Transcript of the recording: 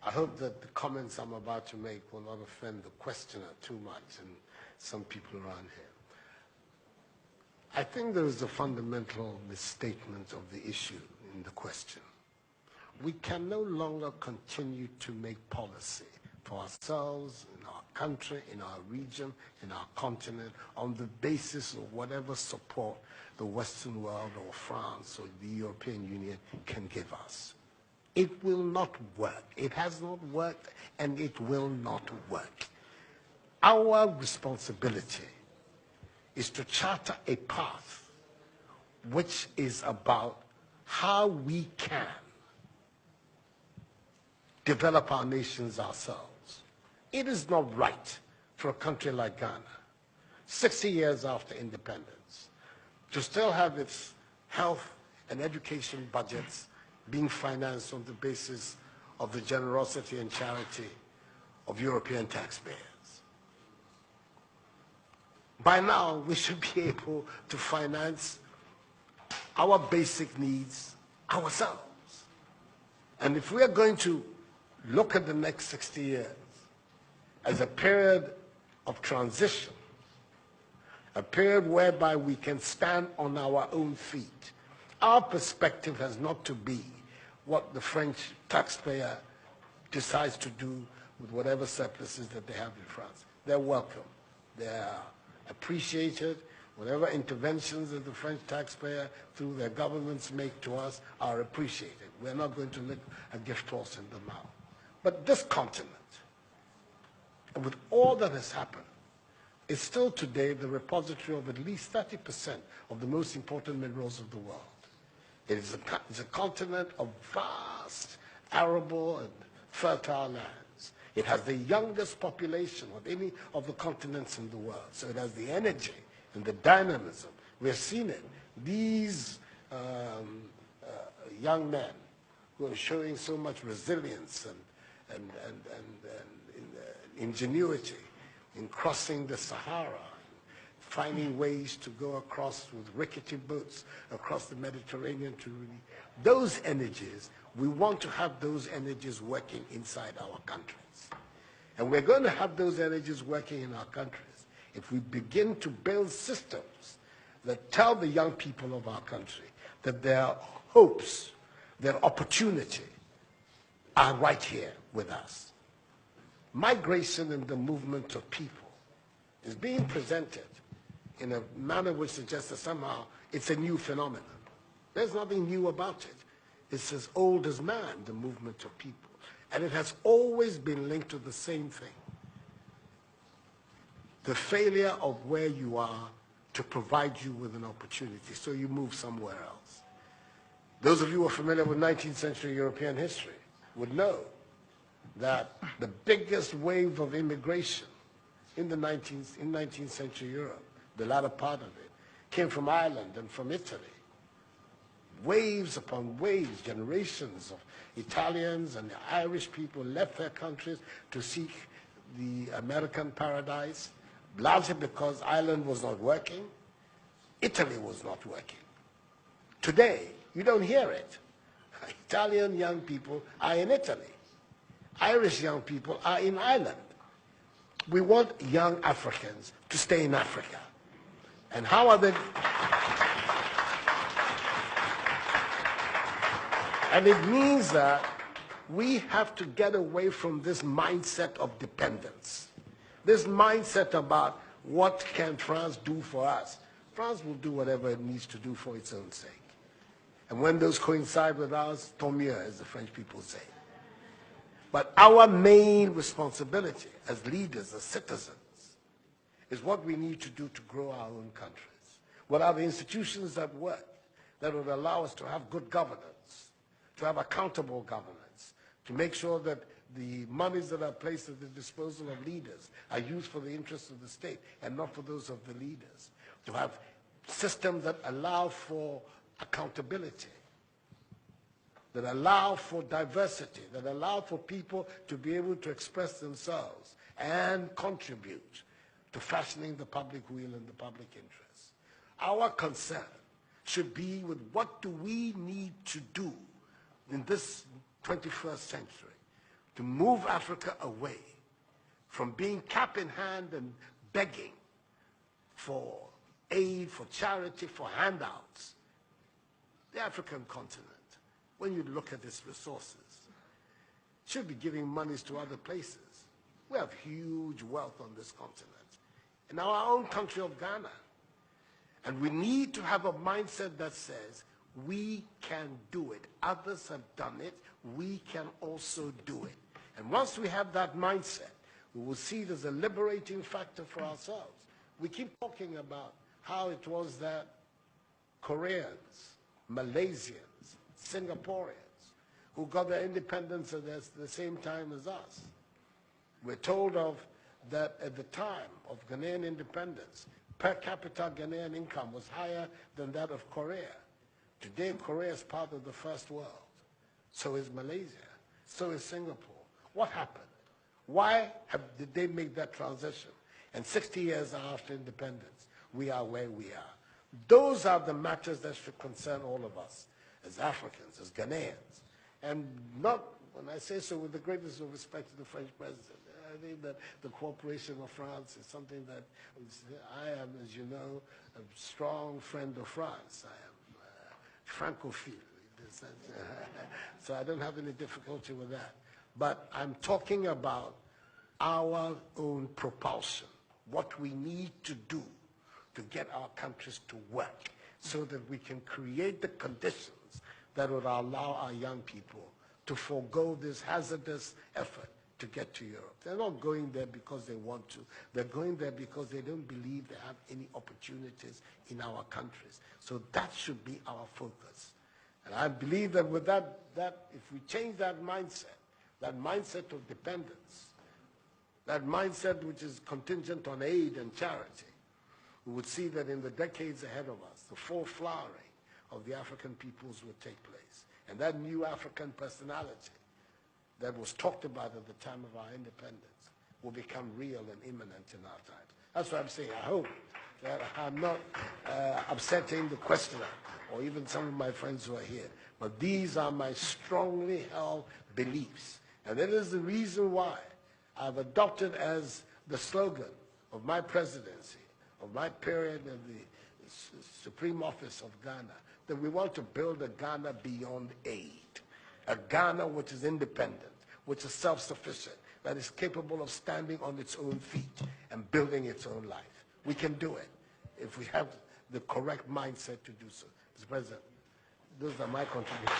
I hope that the comments I'm about to make will not offend the questioner too much and some people around here. I think there is a fundamental misstatement of the issue in the question. We can no longer continue to make policy for ourselves, in our country, in our region, in our continent, on the basis of whatever support the Western world or France or the European Union can give us. It will not work. It has not worked, and it will not work. Our responsibility is to charter a path which is about how we can develop our nations ourselves. It is not right for a country like Ghana, 60 years after independence, to still have its health and education budgets being financed on the basis of the generosity and charity of European taxpayers. By now, we should be able to finance our basic needs ourselves. And if we are going to look at the next 60 years as a period of transition, a period whereby we can stand on our own feet, our perspective has not to be what the French taxpayer decides to do with whatever surpluses that they have in France. They're welcome. They're appreciated. Whatever interventions that the French taxpayer through their governments make to us are appreciated. We're not going to lick a gift horse in the mouth. But this continent, and with all that has happened, is still today the repository of at least 30% of the most important minerals of the world. It's a continent of vast, arable and fertile lands. It has the youngest population of any of the continents in the world. So it has the energy and the dynamism. We've seen it. These young men who are showing so much resilience and ingenuity in crossing the Sahara, finding ways to go across with rickety boats across the Mediterranean to really, those energies, we want to have those energies working inside our countries. And we're going to have those energies working in our countries if we begin to build systems that tell the young people of our country that their hopes, their opportunity are right here with us. Migration and the movement of people is being presented in a manner which suggests that somehow it's a new phenomenon. There's nothing new about it. It's as old as man, the movement of people. And it has always been linked to the same thing. The failure of where you are to provide you with an opportunity, so you move somewhere else. Those of you who are familiar with 19th century European history would know that the biggest wave of immigration in 19th century Europe, the latter part of it, came from Ireland and from Italy. Waves upon waves, generations of Italians and Irish people left their countries to seek the American paradise, largely because Ireland was not working, Italy was not working. Today, you don't hear it. Italian young people are in Italy. Irish young people are in Ireland. We want young Africans to stay in Africa. And how are they? And it means that we have to get away from this mindset of dependence. This mindset about what can France do for us. France will do whatever it needs to do for its own sake. And when those coincide with ours, tant mieux, as the French people say. But our main responsibility as leaders, as citizens, is what we need to do to grow our own countries. What are the institutions that work, that would allow us to have good governance, to have accountable governance, to make sure that the monies that are placed at the disposal of leaders are used for the interests of the state and not for those of the leaders, to have systems that allow for accountability, that allow for diversity, that allow for people to be able to express themselves and contribute to fashioning the will and the public interest. Our concern should be with what do we need to do in this 21st century to move Africa away from being cap in hand and begging for aid, for charity, for handouts. The African continent, when you look at its resources, should be giving monies to other places. We have huge wealth on this continent, in our own country of Ghana. And we need to have a mindset that says, we can do it. Others have done it. We can also do it. And once we have that mindset, we will see it as a liberating factor for ourselves. We keep talking about how it was that Koreans, Malaysians, Singaporeans, who got their independence at the same time as us. We're told of that at the time of Ghanaian independence, per capita Ghanaian income was higher than that of Korea. Today, Korea is part of the first world. So is Malaysia. So is Singapore. What happened? Why did they make that transition? And 60 years after independence, we are where we are. Those are the matters that should concern all of us as Africans, as Ghanaians. And not, when I say so with the greatest of respect to the French president, I think that the cooperation of France is something that I am, as you know, a strong friend of France. I am Francophile. So I don't have any difficulty with that. But I'm talking about our own propulsion, what we need to do to get our countries to work so that we can create the conditions that would allow our young people to forego this hazardous effort to get to Europe. They're not going there because they want to. They're going there because they don't believe they have any opportunities in our countries. So that should be our focus. And I believe that with that if we change that mindset of dependence, that mindset which is contingent on aid and charity, we would see that in the decades ahead of us, the full flowering of the African peoples would take place. And that new African personality that was talked about at the time of our independence will become real and imminent in our times. That's what I'm saying. I hope that I'm not upsetting the questioner or even some of my friends who are here. But these are my strongly held beliefs. And that is the reason why I've adopted as the slogan of my presidency, of my period of the Supreme Office of Ghana, that we want to build a Ghana beyond aid, a Ghana which is independent, which is self-sufficient, that is capable of standing on its own feet and building its own life. We can do it if we have the correct mindset to do so. Mr. President, those are my contributions.